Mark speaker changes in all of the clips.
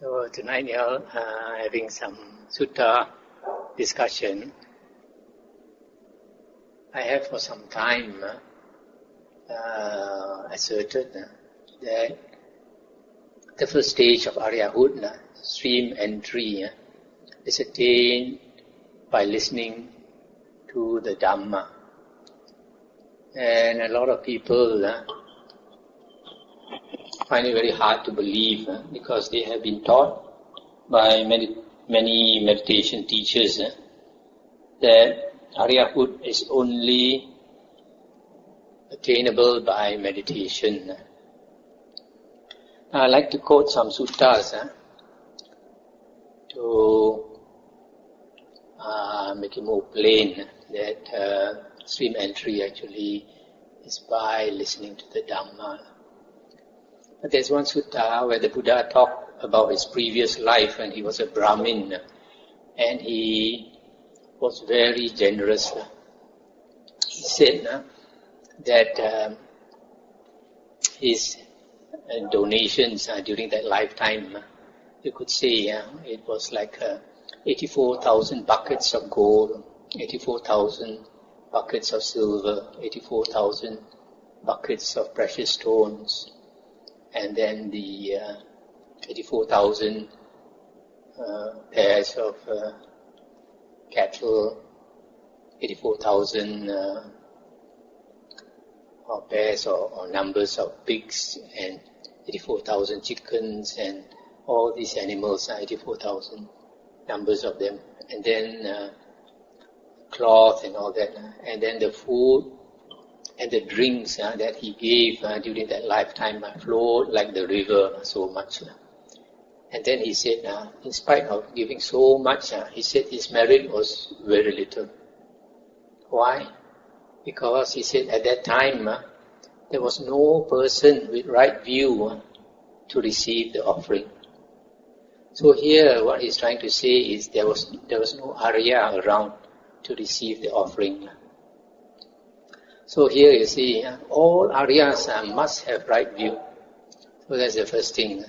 Speaker 1: So tonight we are having some sutta discussion. I have for some time asserted that the first stage of Aryahood, stream entry, is attained by listening to the Dhamma. And a lot of people find it very hard to believe because they have been taught by many meditation teachers that Aryahood is only attainable by meditation. I'd like to quote some suttas to make it more plain that stream entry actually is by listening to the Dhamma. But there's one sutta where the Buddha talked about his previous life when he was a Brahmin, and he was very generous. He said that his donations during that lifetime, you could say it was like 84,000 buckets of gold, 84,000 buckets of silver, 84,000 buckets of precious stones, and then the 84,000 pairs of cattle, 84,000 pairs or numbers of pigs, and 84,000 chickens, and all these animals, 84,000 numbers of them, and then cloth and all that, and then the food and the drinks that he gave during that lifetime flowed like the river so much. And then he said, in spite of giving so much, he said his merit was very little. Why? Because he said at that time there was no person with right view to receive the offering. So here what he's trying to say is there was no Arya around to receive the offering. So here you see, all Aryas must have right view. So that's the first thing.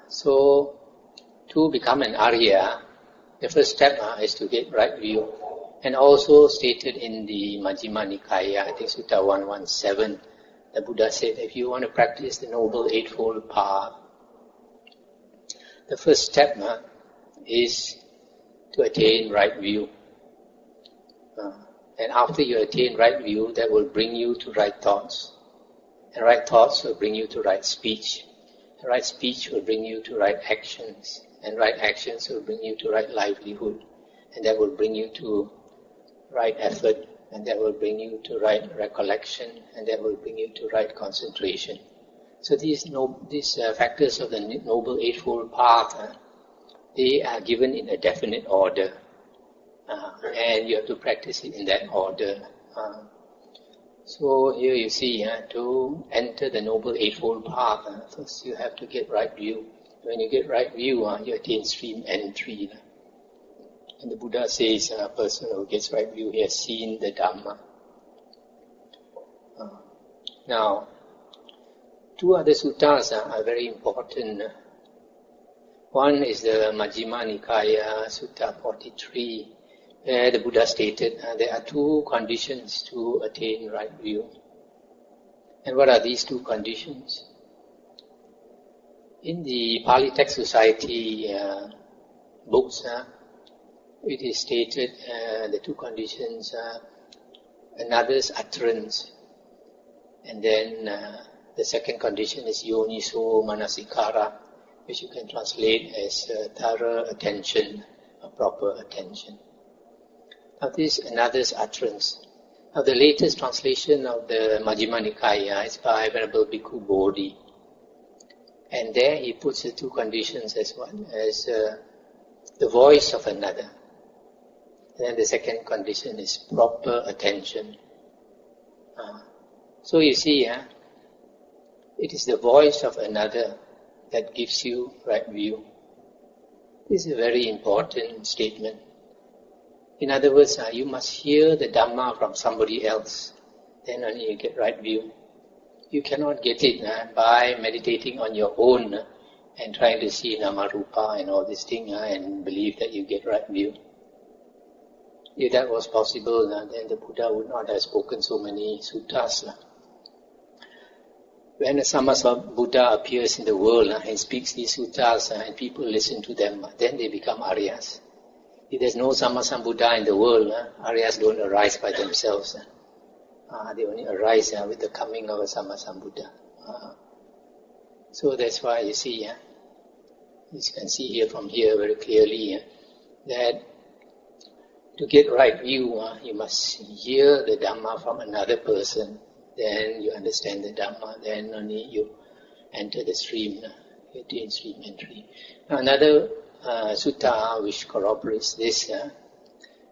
Speaker 1: So to become an Arya, the first step is to get right view. And also stated in the Majjhima Nikaya, I think Sutta 117, the Buddha said, if you want to practice the Noble Eightfold Path, the first step is to attain right view. And after you attain right view, that will bring you to right thoughts. And right thoughts will bring you to right speech. And right speech will bring you to right actions. And right actions will bring you to right livelihood. And that will bring you to right effort. And that will bring you to right recollection. And that will bring you to right concentration. So these factors of the Noble Eightfold Path, they are given in a definite order. And you have to practice it in that order. So here you see, to enter the Noble Eightfold Path, first you have to get right view. When you get right view, you attain stream entry. And the Buddha says, a person who gets right view, he has seen the Dhamma. Now, two other suttas are very important. One is the Majjhima Nikaya, Sutta 43, where the Buddha stated there are two conditions to attain right view. And what are these two conditions? In the Pali Text Society books, it is stated the two conditions are another's utterance, and then the second condition is yoniso manasikara, which you can translate as thorough attention, or proper attention. Now this is another's utterance. Now the latest translation of the Majjhima Nikaya is by Venerable Bhikkhu Bodhi. And there he puts the two conditions as one, as the voice of another. And then the second condition is proper attention. So you see, it is the voice of another that gives you right view. This is a very important statement. In other words, you must hear the Dhamma from somebody else. Then only you get right view. You cannot get it by meditating on your own and trying to see Nama-rupa and all these things and believe that you get right view. If that was possible, then the Buddha would not have spoken so many suttas. When a Sammasambuddha appears in the world and speaks these suttas and people listen to them, then they become Aryas. If there's no Sammasambuddha in the world, Aryas don't arise by themselves. They only arise with the coming of a Sammasambuddha. So that's why you see, you can see here from here very clearly that to get right view, you must hear the Dhamma from another person. Then you understand the Dhamma. Then only you enter the stream, attain stream entry. Now another sutta which corroborates this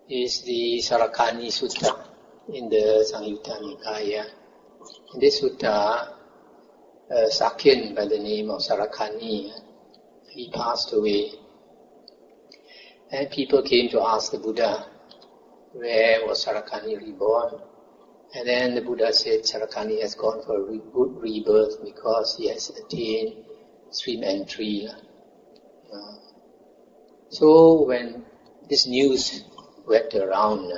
Speaker 1: is the Sarakani Sutta in the Samyutta Nikaya. In this sutta, Sakyan by the name of Sarakani, he passed away. And people came to ask the Buddha, where was Sarakani reborn? And then the Buddha said Sarakani has gone for a good rebirth because he has attained stream entry. So when this news went around,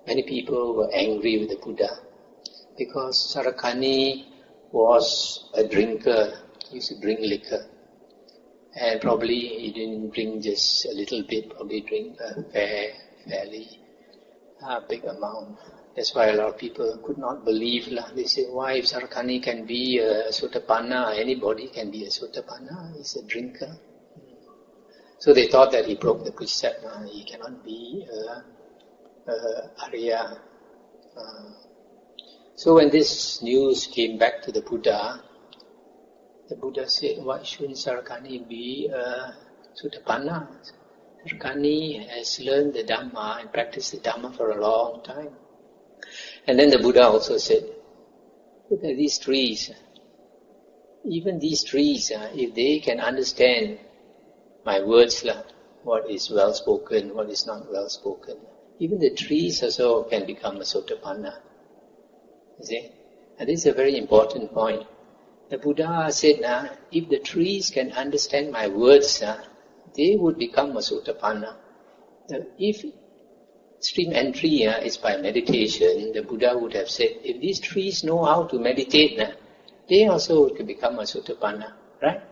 Speaker 1: many people were angry with the Buddha because Sarakani was a drinker, he used to drink liquor. And probably he didn't drink just a little bit, probably drink a fairly big amount. That's why a lot of people could not believe. They say, why if Sarakani can be a Sotapanna, anybody can be a Sotapanna, he's a drinker. So they thought that he broke the precept, he cannot be Arya. So when this news came back to the Buddha said, why shouldn't Sarakani be Sotapanna? Sarakani has learned the Dhamma and practiced the Dhamma for a long time. And then the Buddha also said, look at these trees. Even these trees, if they can understand my words, what is well spoken, what is not well spoken, even the trees also can become a Sotapanna. You see? And this is a very important point. The Buddha said, if the trees can understand my words, they would become a Sotapanna. If stream entry is by meditation, the Buddha would have said, if these trees know how to meditate, they also could become a Sotapanna, right?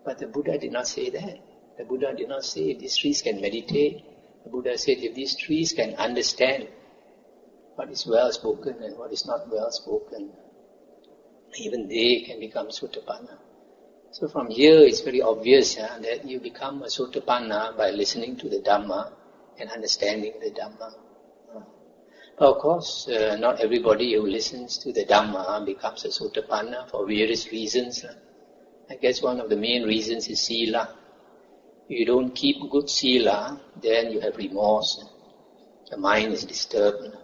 Speaker 1: But the Buddha did not say that. The Buddha did not say if these trees can meditate. The Buddha said if these trees can understand what is well spoken and what is not well spoken, even they can become Sotapanna. So from here it's very obvious that you become a Sotapanna by listening to the Dhamma and understanding the Dhamma. But of course, not everybody who listens to the Dhamma becomes a Sotapanna for various reasons. I guess one of the main reasons is Sila. If you don't keep good Sila, then you have remorse. The mind is disturbed.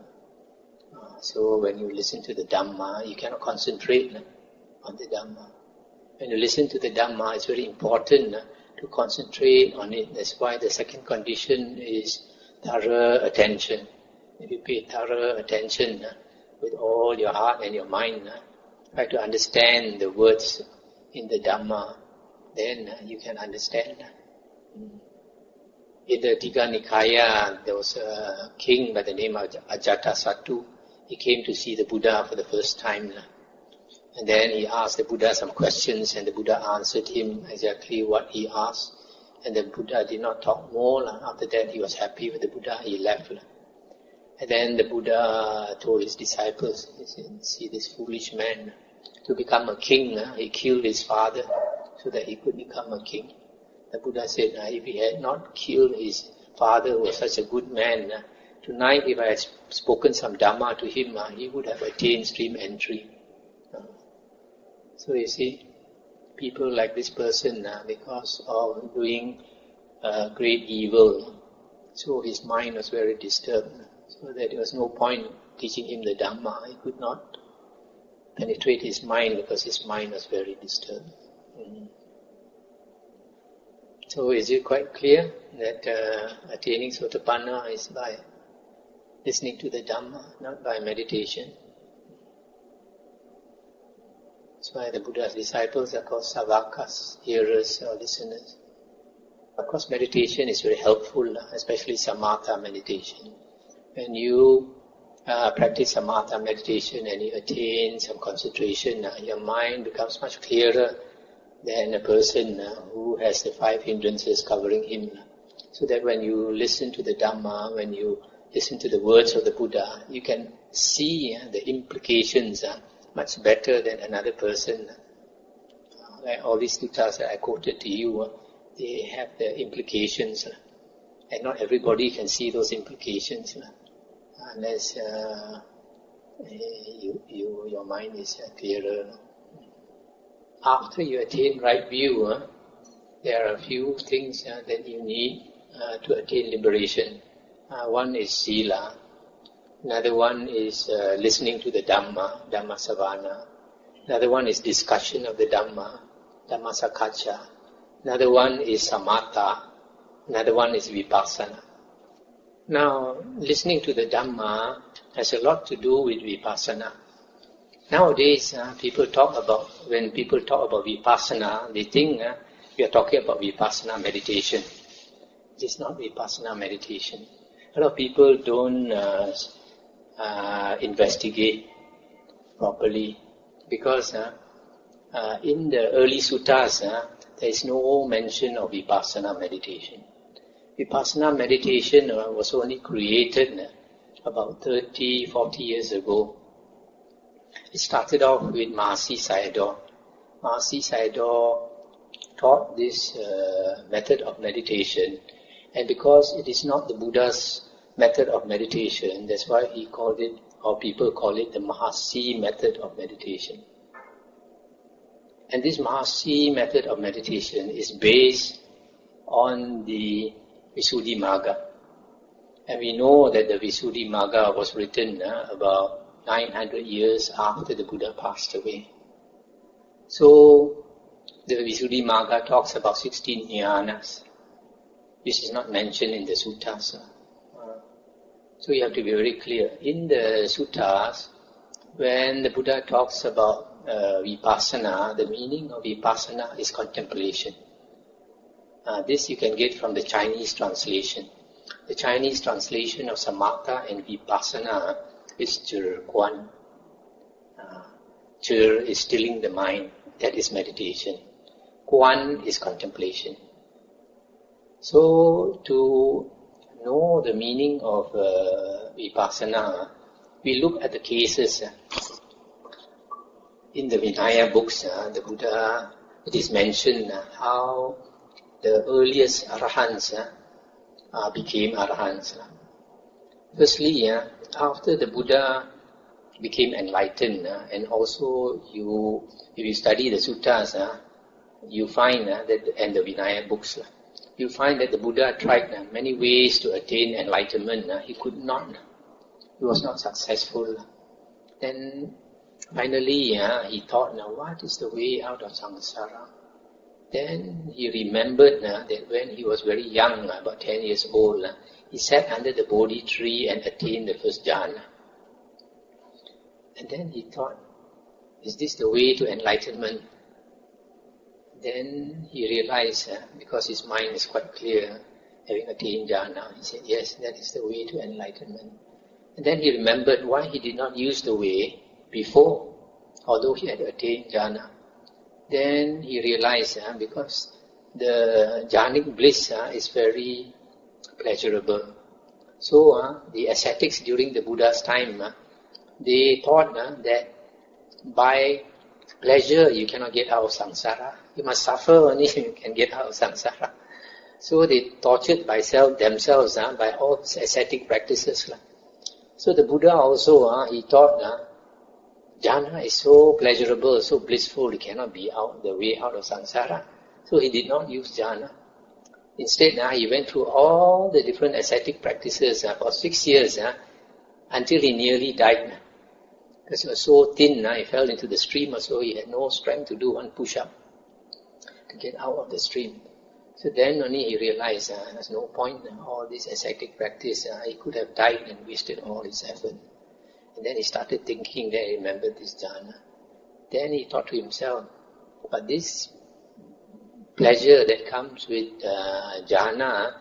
Speaker 1: So when you listen to the Dhamma, you cannot concentrate on the Dhamma. When you listen to the Dhamma, it's very important to concentrate on it. That's why the second condition is thorough attention. If you pay thorough attention with all your heart and your mind, try to understand the words in the Dhamma, then you can understand. In the Tigha Nikaya, there was a king by the name of Ajatasattu. He came to see the Buddha for the first time. And then he asked the Buddha some questions, and the Buddha answered him exactly what he asked. And the Buddha did not talk more. After that, he was happy with the Buddha. He left. And then the Buddha told his disciples, he said, see this foolish man, to become a king, he killed his father so that he could become a king. The Buddha said, if he had not killed his father, who was such a good man, tonight if I had spoken some Dhamma to him, he would have attained stream entry. So you see, people like this person, because of doing great evil, so his mind was very disturbed. So that there was no point teaching him the Dhamma. He could not penetrate his mind because his mind was very disturbed. So is it quite clear that attaining Sotapanna is by listening to the Dhamma, not by meditation? That's why the Buddha's disciples are called savakas, hearers or listeners. Of course, meditation is very helpful, especially samatha meditation. When you practice samatha meditation and you attain some concentration, your mind becomes much clearer than a person who has the 5 hindrances covering him. So that when you listen to the Dhamma, when you listen to the words of the Buddha, you can see the implications much better than another person. Like all these suttas that I quoted to you, they have the implications. And not everybody can see those implications unless your mind is clearer. After you attain right view, there are a few things that you need to attain liberation. One is sila. Another one is listening to the Dhamma, Dhamma savana. Another one is discussion of the Dhamma, Dhamma sakhacha. Another one is samatha. Another one is vipassana. Now, listening to the Dhamma has a lot to do with vipassana. Nowadays, when people talk about vipassana, they think we are talking about vipassana meditation. It is not vipassana meditation. A lot of people don't investigate properly because in the early suttas, there is no mention of vipassana meditation. Vipassana meditation was only created about 30, 40 years ago. It started off with Mahasi Sayadaw. Mahasi Sayadaw taught this method of meditation, and because it is not the Buddha's method of meditation, that's why he called it, or people call it, the Mahasi method of meditation. And this Mahasi method of meditation is based on the Visuddhimagga. And we know that the Visuddhimagga was written about 900 years after the Buddha passed away. So, the Visuddhimagga talks about 16 jnanas, which is not mentioned in the suttas. So you have to be very clear. In the suttas, when the Buddha talks about vipassana, the meaning of vipassana is contemplation. This you can get from the Chinese translation. The Chinese translation of samatha and vipassana is Chir Kwan. Chir is stilling the mind. That is meditation. Kwan is contemplation. So, to know the meaning of vipassana, we look at the cases. In the Vinaya books, the Buddha, it is mentioned how the earliest arahants became arahants. Firstly, after the Buddha became enlightened, and also if you study the suttas, you find that, and the Vinaya books, you find that the Buddha tried many ways to attain enlightenment. He could not. He was not successful. Then finally, he thought, what is the way out of samsara? Then he remembered that when he was very young, about 10 years old, he sat under the Bodhi tree and attained the first jhana. And then he thought, is this the way to enlightenment? Then he realized, because his mind is quite clear, having attained jhana, he said, yes, that is the way to enlightenment. And then he remembered why he did not use the way before, although he had attained jhana. Then he realized, because the jhanic bliss is very pleasurable. So the ascetics during the Buddha's time, they thought that by pleasure you cannot get out of samsara. You must suffer only you can get out of samsara. So they tortured themselves by all ascetic practices. So the Buddha also, he thought jhana is so pleasurable, so blissful, it cannot be the way out of samsara. So he did not use jhana. Instead, he went through all the different ascetic practices for 6 years until he nearly died. Because he was so thin, he fell into the stream, so he had no strength to do one push-up to get out of the stream. So then only he realized there's no point in all this ascetic practice. He could have died and wasted all his effort. And then he started thinking, then he remembered this jhana. Then he thought to himself, but this pleasure that comes with jhana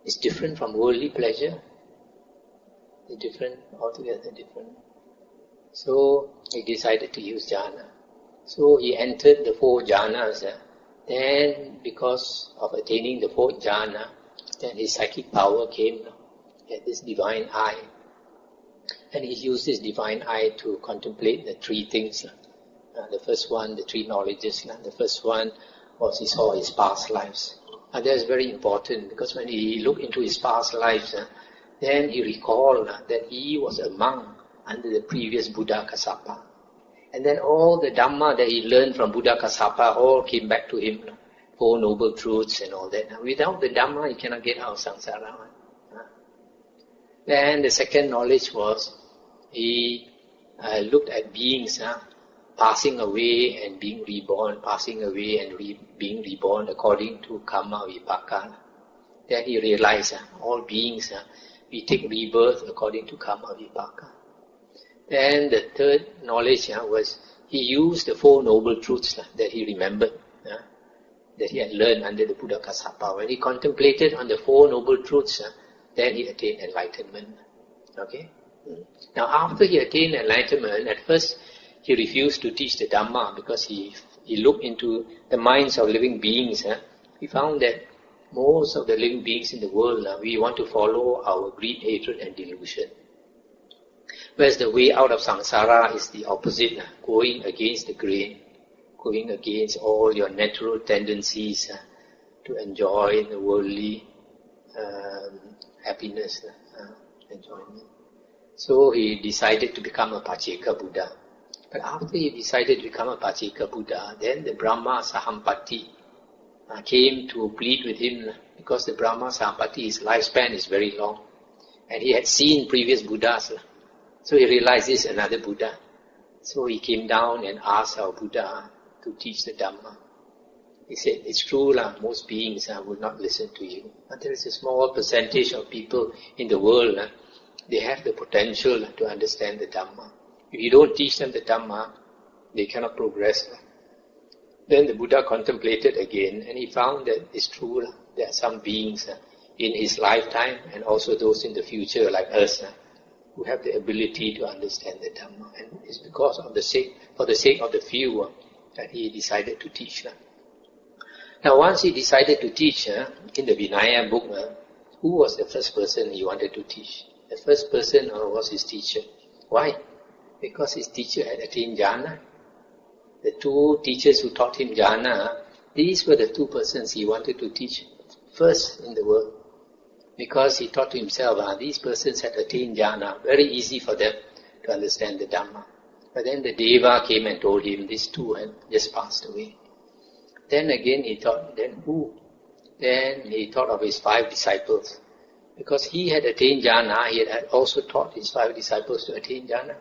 Speaker 1: is different from worldly pleasure. It's different, altogether different. So he decided to use jhana. So he entered the 4 jhanas. Then because of attaining the 4th jhana, then his psychic power came. He had this divine eye. And he used this divine eye to contemplate the 3 things. The first one, the 3 knowledges. The first one was he saw his past lives. And that is very important because when he looked into his past lives, then he recalled that he was a monk under the previous Buddha Kassapa. And then all the Dhamma that he learned from Buddha Kassapa all came back to him. 4 noble truths and all that. Without the Dhamma, he cannot get out of samsara. Then the second knowledge was he looked at beings passing away and being reborn, passing away and being reborn according to karma vipaka. Then he realized all beings, we take rebirth according to karma vipaka. Then the third knowledge was he used the 4 noble truths that he remembered, that he had learned under the Buddha Kassapa. When he contemplated on the 4 noble truths, then he attained enlightenment. Okay? Now after he attained enlightenment, at first he refused to teach the Dhamma because he looked into the minds of living beings. He found that most of the living beings in the world, we want to follow our greed, hatred and delusion. Whereas the way out of samsara is the opposite, going against the grain, going against all your natural tendencies to enjoy the worldly happiness, enjoyment. So he decided to become a Paceka Buddha. But after he decided to become a Paceka Buddha, then the Brahma Sahampati came to plead with him because the Brahma Sahampati, his lifespan is very long. And he had seen previous Buddhas. So he realized this is another Buddha. So he came down and asked our Buddha to teach the Dhamma. He said, it's true, most beings will not listen to you. But there is a small percentage of people in the world, they have the potential to understand the Dhamma. If you don't teach them the Dhamma, they cannot progress. Then the Buddha contemplated again and he found that it's true. There are some beings in his lifetime and also those in the future like us who have the ability to understand the Dhamma. And it's because of for the sake of the few that he decided to teach. Now once he decided to teach, in the Vinaya book, who was the first person he wanted to teach? The first person was his teacher. Why? Because his teacher had attained jhana. The 2 teachers who taught him jhana, these were the 2 persons he wanted to teach first in the world. Because he thought to himself, these persons had attained jhana, very easy for them to understand the Dhamma. But then the Deva came and told him, these 2 had just passed away. Then again he thought, then who? Then he thought of his 5 disciples. Because he had attained jhana, he had also taught his 5 disciples to attain jhana.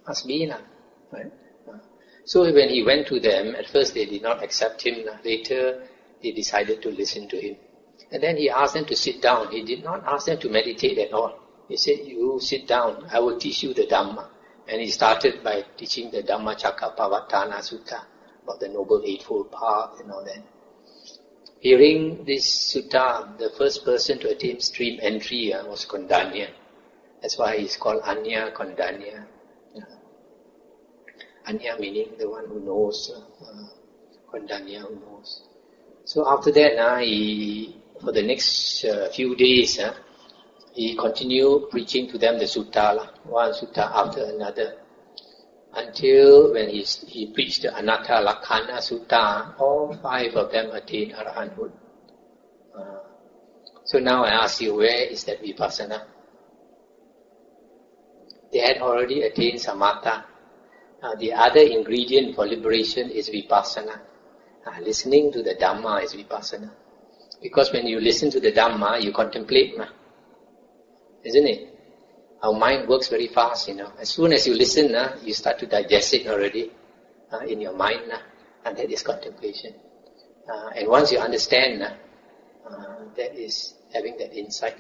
Speaker 1: Must be, right? So when he went to them, at first they did not accept him. Later they decided to listen to him. And then he asked them to sit down. He did not ask them to meditate at all. He said, you sit down, I will teach you the Dhamma. And he started by teaching the Dhammacakkappavattana Sutta, about the Noble Eightfold Path and all that. Hearing this sutta, the first person to attain stream entry was Kondanya. That's why he's called Anya Kondanya. Anya meaning the one who knows, Kondanya who knows. So after that, for the next few days, he continued preaching to them the sutta, one sutta after another. Until when he preached the Anatta Lakkhana Sutta, all 5 of them attained Arahanthood. So now I ask you, where is that Vipassana? They had already attained Samatha. The other ingredient for liberation is Vipassana. Listening to the Dhamma is Vipassana. Because when you listen to the Dhamma, you contemplate. Isn't it? Our mind works very fast, As soon as you listen, you start to digest it already in your mind, and that is contemplation. And once you understand, that is having that insight.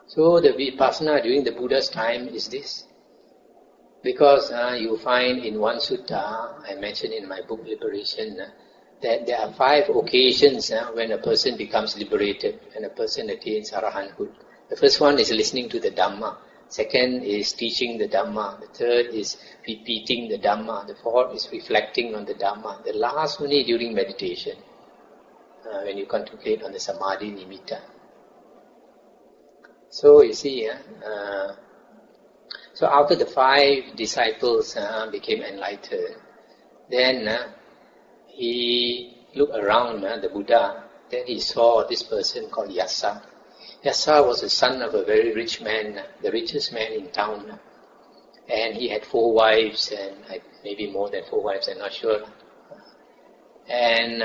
Speaker 1: So the Vipassana during the Buddha's time is this. Because you find in one sutta, I mentioned in my book Liberation, that there are 5 occasions when a person becomes liberated, when a person attains arahanthood. The first one is listening to the Dhamma. Second is teaching the Dhamma. The third is repeating the Dhamma. The fourth is reflecting on the Dhamma. The last only during meditation, when you contemplate on the Samadhi Nimitta. So you see, so after the 5 disciples became enlightened, then he looked around the Buddha. Then he saw this person called Yassa. Yassa was the son of a very rich man, the richest man in town. And he had 4 wives, and maybe more than 4 wives, I'm not sure. And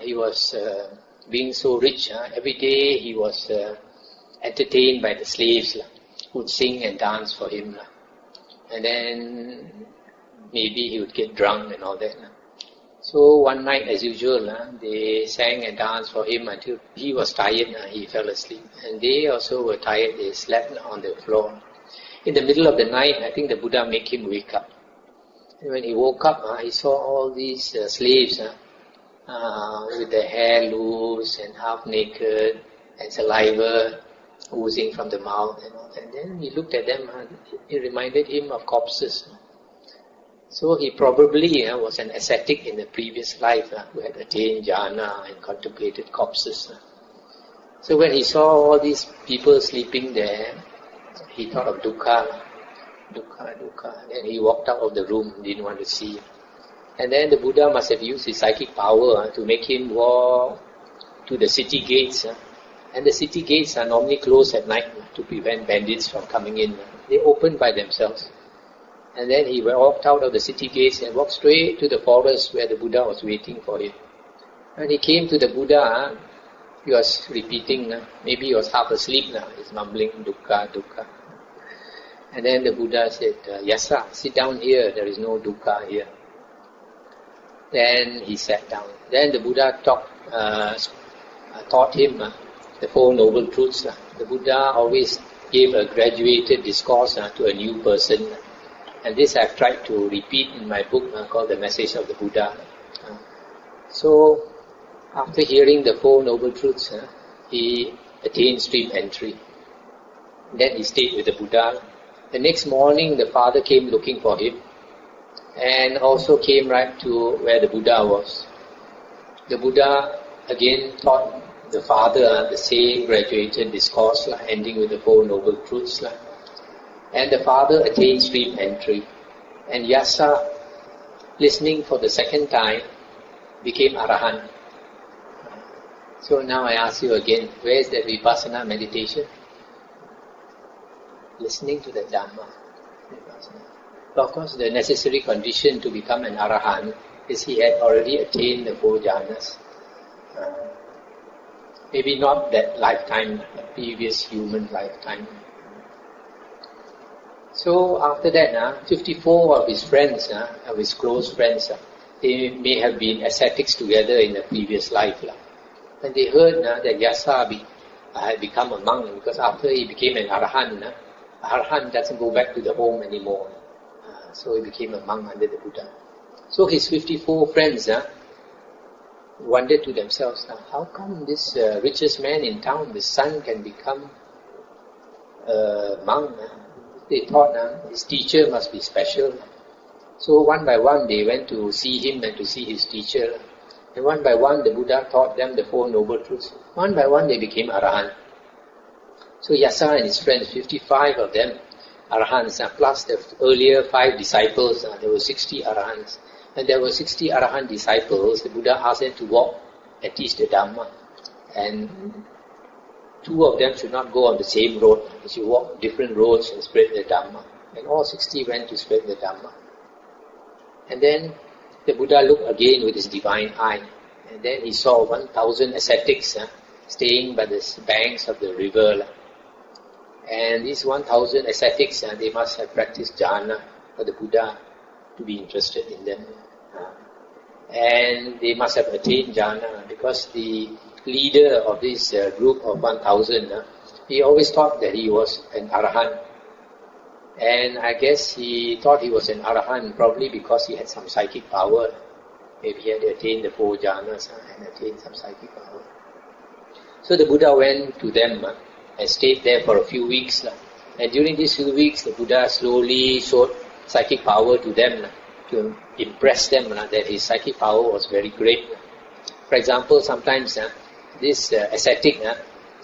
Speaker 1: he was being so rich, every day he was entertained by the slaves who would sing and dance for him. And then maybe he would get drunk and all that. So one night, as usual, they sang and danced for him until he was tired, he fell asleep. And they also were tired, they slept on the floor. In the middle of the night, I think the Buddha made him wake up. And when he woke up, he saw all these slaves with their hair loose and half naked and saliva oozing from the mouth and all that. And then he looked at them, it reminded him of corpses. So he probably was an ascetic in the previous life who had attained jhana and contemplated corpses. So when he saw all these people sleeping there, he thought of dukkha. Then he walked out of the room, didn't want to see. And then the Buddha must have used his psychic power to make him walk to the city gates. And the city gates are normally closed at night to prevent bandits from coming in. They open by themselves. And then he walked out of the city gates and walked straight to the forest where the Buddha was waiting for him. When he came to the Buddha, he was repeating, maybe he was half asleep now, he's mumbling dukkha. And then the Buddha said, Yassa, sit down here, there is no dukkha here. Then he sat down. Then the Buddha taught him the 4 noble truths. The Buddha always gave a graduated discourse to a new person. And this I've tried to repeat in my book called The Message of the Buddha. So, after hearing the 4 noble truths, he attained stream entry. Then he stayed with the Buddha. The next morning, the father came looking for him and also came right to where the Buddha was. The Buddha again taught the father the same graduated discourse, ending with the 4 noble truths. And the father attained stream entry. And Yassa, listening for the second time, became arahant. So now I ask you again, where is that vipassana meditation? Listening to the Dhamma. Of course, the necessary condition to become an arahant is he had already attained the 4 jhanas. Maybe not that lifetime, but previous human lifetime. So after that, 54 of his friends, of his close friends, they may have been ascetics together in a previous life. When they heard that Yassa had become a monk, because after he became an arahant, arahant doesn't go back to the home anymore. So he became a monk under the Buddha. So his 54 friends wondered to themselves, how come this richest man in town, the son, can become a monk? They thought his teacher must be special. So one by one they went to see him and to see his teacher. And one by one the Buddha taught them the 4 noble truths. One by one they became arahant. So Yassa and his friends, 55 of them, arahants, plus the earlier 5 disciples, there were 60 arahants. When there were 60 arahant disciples, the Buddha asked them to walk and teach the Dhamma. And 2 of them should not go on the same road. They should walk different roads and spread the Dhamma. And all 60 went to spread the Dhamma. And then the Buddha looked again with his divine eye. And then he saw 1,000 ascetics staying by the banks of the river. And these 1,000 ascetics, they must have practiced jhana for the Buddha to be interested in them. And they must have attained jhana because the leader of this group of 1,000, he always thought that he was an arahant. And I guess he thought he was an arahant, probably because he had some psychic power. Maybe he had attained the 4 jhanas and attained some psychic power. So the Buddha went to them and stayed there for a few weeks. And during these few weeks, the Buddha slowly showed psychic power to them to impress them that his psychic power was very great. For example, sometimes this ascetic,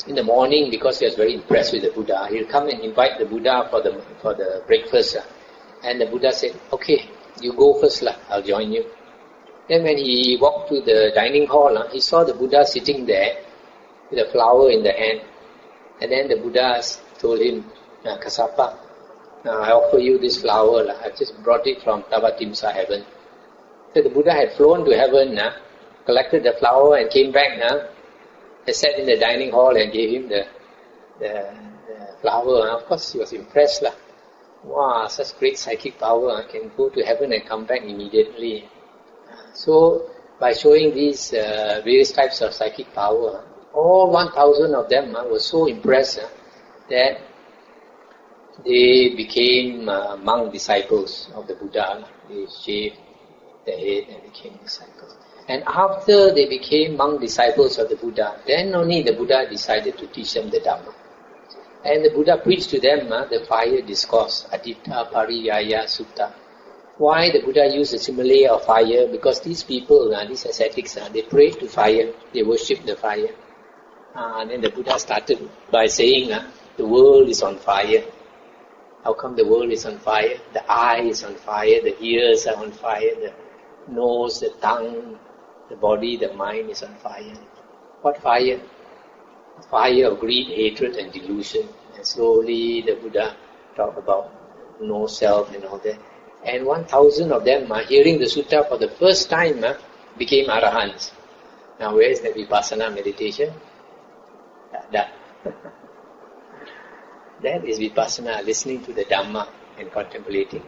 Speaker 1: in the morning, because he was very impressed with the Buddha, he'll come and invite the Buddha for the breakfast. And the Buddha said, okay, you go first, I'll join you. Then when he walked to the dining hall, he saw the Buddha sitting there with a flower in the hand. And then the Buddha told him, Kasapa, I offer you this flower. I just brought it from Tavatimsa heaven. So the Buddha had flown to heaven, collected the flower and came back. They sat in the dining hall and gave him the flower. Of course, he was impressed. Wow, such great psychic power. I can go to heaven and come back immediately. So, by showing these various types of psychic power, all 1,000 of them were so impressed that they became monk disciples of the Buddha. They shaved their head and became disciples. And after they became monk disciples of the Buddha, then only the Buddha decided to teach them the Dhamma. And the Buddha preached to them the fire discourse, Aditta Pariyaya Sutta. Why the Buddha used the simile of fire? Because these people, these ascetics, they prayed to fire, they worshipped the fire. And then the Buddha started by saying, the world is on fire. How come the world is on fire? The eye is on fire, the ears are on fire, the nose, the tongue, the body, the mind is on fire. What fire? Fire of greed, hatred and delusion. And slowly the Buddha talked about no self and all that. And 1,000 of them, hearing the sutta for the first time, became arahants. Now where is the vipassana meditation? That is vipassana, listening to the Dhamma and contemplating.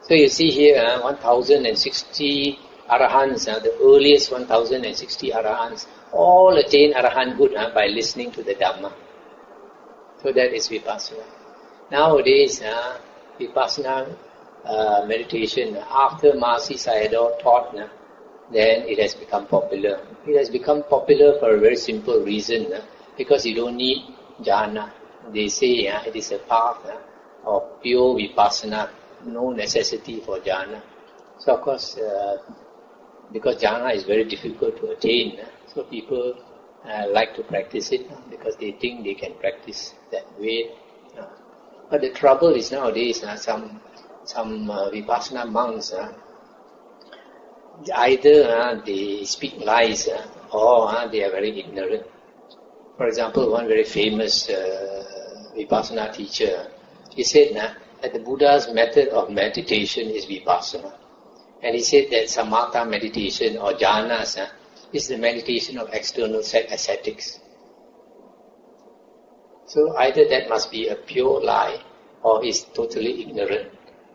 Speaker 1: So you see here, 1,060 arahants, the earliest 1,060 arahants, all attain arahanthood by listening to the Dhamma. So that is vipassana. Nowadays, vipassana meditation, after Mahasi Sayadaw taught, then it has become popular. It has become popular for a very simple reason, because you don't need jhana. They say it is a path of pure vipassana, no necessity for jhana. So of course, because jhana is very difficult to attain, so people like to practice it because they think they can practice that way. But the trouble is nowadays, some vipassana monks, either they speak lies or they are very ignorant. For example, one very famous vipassana teacher, he said that the Buddha's method of meditation is vipassana. And he said that samatha meditation or jhanas is the meditation of external ascetics. So either that must be a pure lie or is totally ignorant.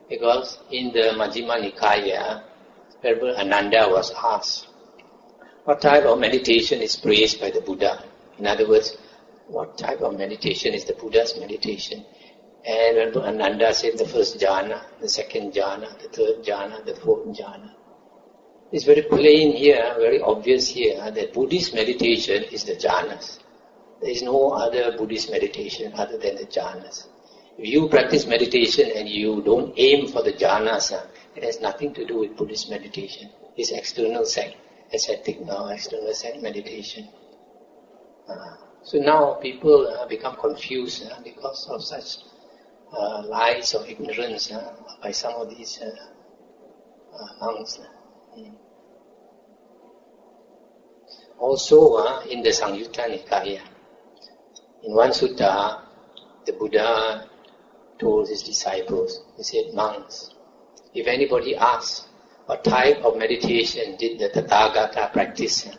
Speaker 1: Because in the Majjhima Nikaya, Venerable Ananda was asked, what type of meditation is praised by the Buddha? In other words, what type of meditation is the Buddha's meditation? And Venerable Ananda said the first jhana, the second jhana, the third jhana, the fourth jhana. It's very plain here, very obvious here, that Buddhist meditation is the jhanas. There is no other Buddhist meditation other than the jhanas. If you practice meditation and you don't aim for the jhanas, it has nothing to do with Buddhist meditation. It's external ascetic, external ascetic meditation. So now people become confused because of such lies or ignorance by some of these monks. Also, in the Sangyutta Nikaya, in one sutta, the Buddha told his disciples, he said, monks, if anybody asks, what type of meditation did the Tathagata practice?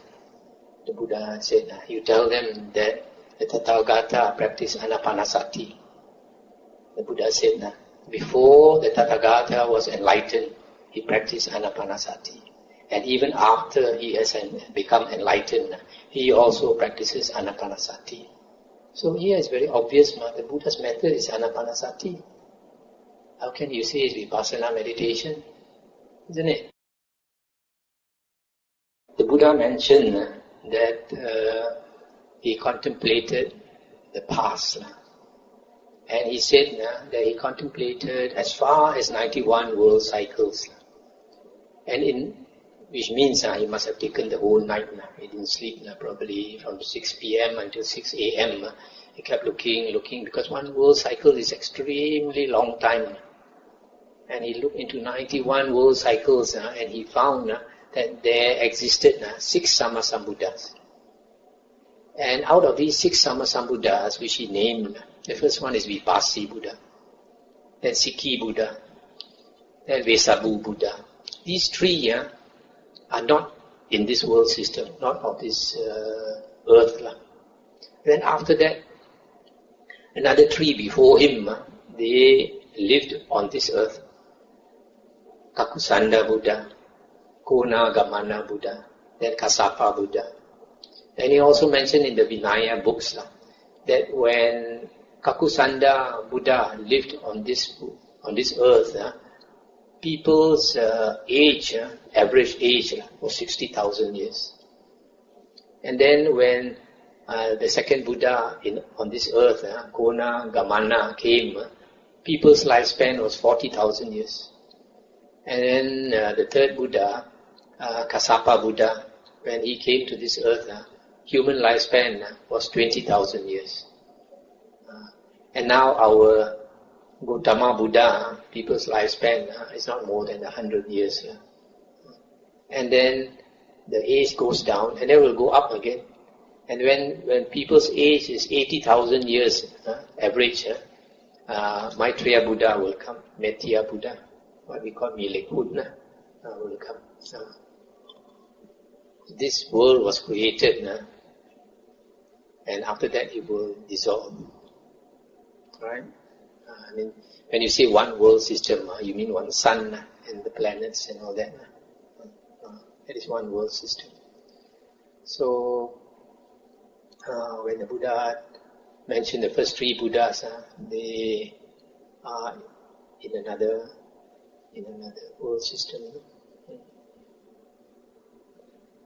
Speaker 1: The Buddha said, you tell them that the Tathagata practiced anapanasati. The Buddha said, before the Tathagata was enlightened, he practiced anapanasati. And even after he has become enlightened, he also practices anapanasati. So here it's very obvious, the Buddha's method is anapanasati. How can you say it's vipassana meditation? Isn't it? The Buddha mentioned that he contemplated the past. And he said that he contemplated as far as 91 world cycles. And which means he must have taken the whole night. He didn't sleep probably from 6 p.m. until 6 a.m. He kept looking, because one world cycle is extremely long time. And he looked into 91 world cycles and he found that there existed 6 Sammasambuddhas. And out of these 6 Sammasambuddhas, which he named, the first one is Vipassi Buddha, then Sikhi Buddha, then Vesabu Buddha. These 3 are not in this world system, not of this earth. Then after that, another 3 before him, they lived on this earth. Kakusanda Buddha, Kona Gamana Buddha, then Kassapa Buddha. And he also mentioned in the Vinaya books that when Kakusanda Buddha lived on this earth, people's age, average age, was 60,000 years. And then when the second Buddha on this earth, Kona Gamana, came, people's lifespan was 40,000 years. And then the third Buddha, Kassapa Buddha, when he came to this earth, human lifespan was 20,000 years. And now our Gautama Buddha, people's lifespan is not more than 100 years. And then the age goes down and then will go up again. And when people's age is 80,000 years average, Maitreya Buddha will come, Metteyya Buddha, what we call Milekud, will come. This world was created, and after that it will dissolve. Right? I mean, when you say one world system, you mean one sun and the planets and all that. That is one world system. So, when the Buddha mentioned the first 3 Buddhas, they are in another world system.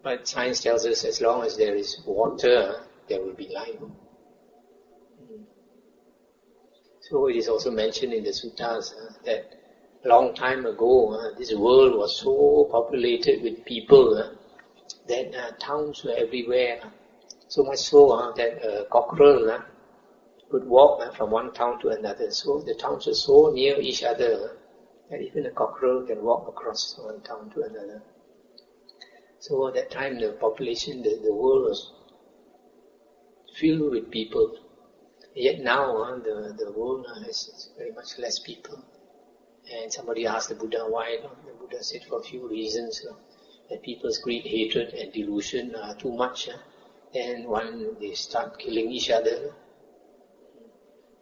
Speaker 1: But science tells us as long as there is water, there will be life. So it is also mentioned in the suttas that long time ago, this world was so populated with people that towns were everywhere. So much so that a cockerel could walk from one town to another. So the towns were so near each other that even a cockerel can walk across one town to another. So at that time the population, the world was filled with people. Yet now the world has very much less people. And somebody asked the Buddha why. The Buddha said for a few reasons. That people's greed, hatred and delusion are too much. And one, they start killing each other.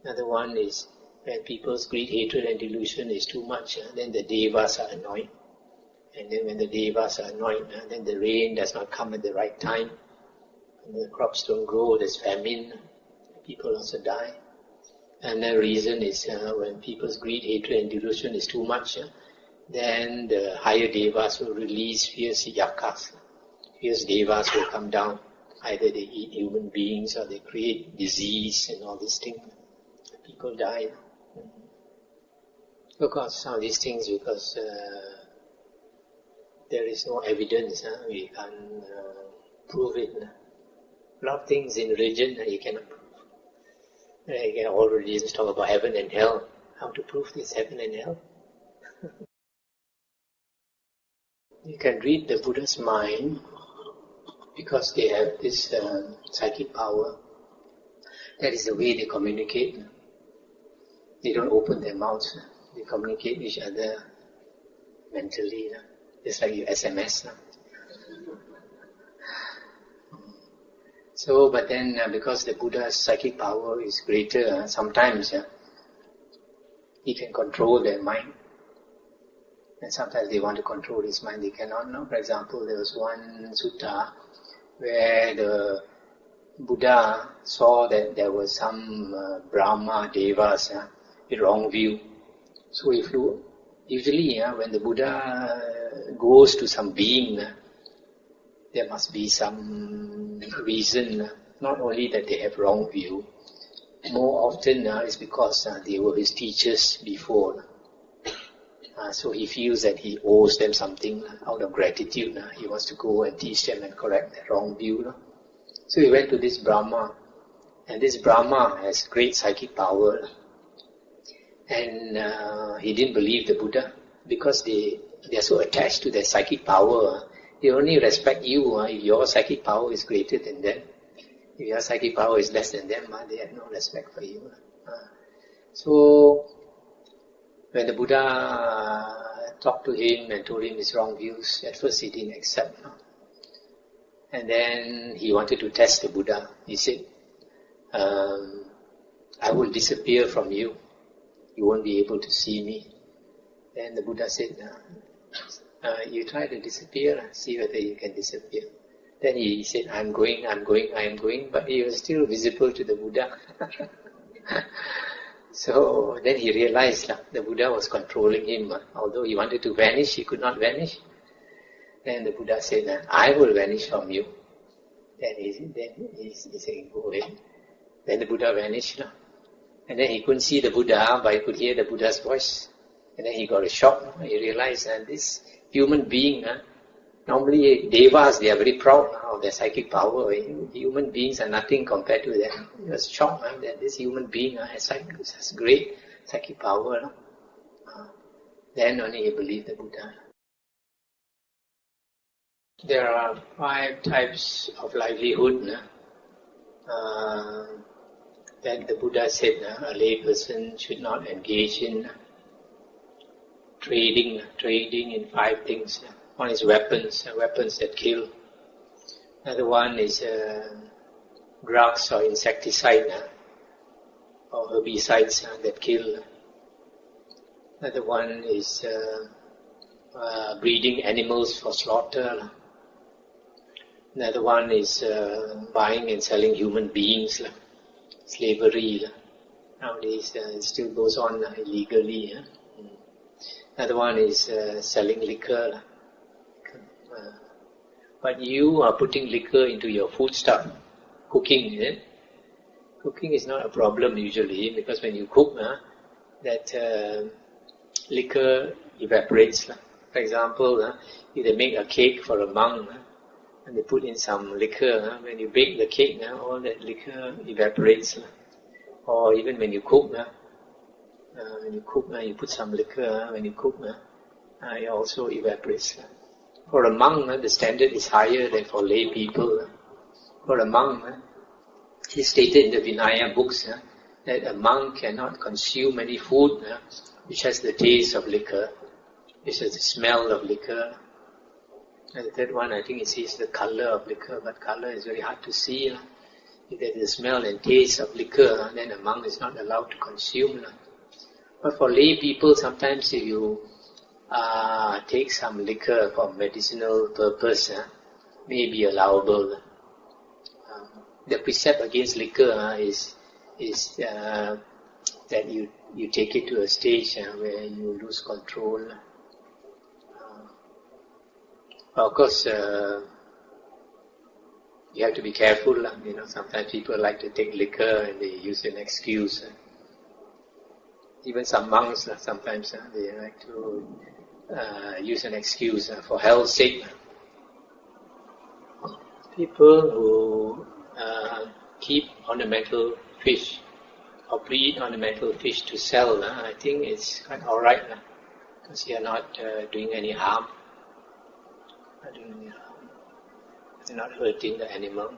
Speaker 1: Another one is when people's greed, hatred and delusion is too much, then the devas are annoyed. And then when the devas are annoyed, then the rain does not come at the right time. And the crops don't grow, there's famine. People also die. And the reason is when people's greed, hatred and delusion is too much, then the higher devas will release fierce yakas. Fierce devas will come down. Either they eat human beings or they create disease and all these things. People die. Because some of these things, because there is no evidence, we can't prove it. A lot of things in religion you cannot prove. Again, all religions talk about heaven and hell. How to prove this heaven and hell? You can read the Buddha's mind because they have this psychic power. That is the way they communicate. They don't open their mouths. They communicate with each other mentally. Just like you SMS. So, but then because the Buddha's psychic power is greater, sometimes he can control their mind. And sometimes they want to control his mind, they cannot. No? For example, there was one sutta where the Buddha saw that there was some Brahma devas with wrong view. So if you, usually when the Buddha goes to some being, there must be some reason, not only that they have wrong view, more often it's because they were his teachers before. So he feels that he owes them something out of gratitude. He wants to go and teach them and correct their wrong view. So he went to this Brahma, and this Brahma has great psychic power. And he didn't believe the Buddha because they are so attached to their psychic power. They only respect you if your psychic power is greater than them. If your psychic power is less than them, they have no respect for you. So when the Buddha talked to him and told him his wrong views, at first he didn't accept. And then he wanted to test the Buddha. He said, I will disappear from you. You won't be able to see me. Then the Buddha said, you try to disappear, see whether you can disappear. Then he said, I am going, but he was still visible to the Buddha. So then he realized the Buddha was controlling him. Although he wanted to vanish, he could not vanish. Then the Buddha said, I will vanish from you. Then he said, go ahead. Then the Buddha vanished. And then he couldn't see the Buddha, but he could hear the Buddha's voice. And then he got a shock. He realized that this human being, normally devas, they are very proud of their psychic power. Human beings are nothing compared to them. He was shocked that this human being has great psychic power. Then only he believed the Buddha. There are 5 types of livelihood that the Buddha said a lay person should not engage in. Trading in 5 things. One is weapons that kill. Another one is drugs or insecticide or herbicides that kill. Another one is breeding animals for slaughter. Another one is buying and selling human beings, slavery. Nowadays it still goes on illegally. Another one is selling liquor. But you are putting liquor into your foodstuff, cooking. Cooking is not a problem usually, because when you cook, that liquor evaporates. For example, if they make a cake for a monk, and they put in some liquor, when you bake the cake, all that liquor evaporates. Or even when you cook, you put some liquor. When you cook, it also evaporates. For a monk, the standard is higher than for lay people. For a monk, it is stated in the Vinaya books that a monk cannot consume any food which has the taste of liquor, which has the smell of liquor. And the third one, I think it says the color of liquor, but color is very hard to see. If there is the smell and taste of liquor, then a monk is not allowed to consume. But for lay people, sometimes if you take some liquor for medicinal purpose, may be allowable. The precept against liquor is that you take it to a stage where you lose control. Of course, you have to be careful. Sometimes people like to take liquor and they use an excuse. Even some monks, sometimes they like to use an excuse for health's sake. People who keep ornamental fish or breed ornamental fish to sell, I think it's quite alright, because you are not doing any harm. You're not hurting the animal.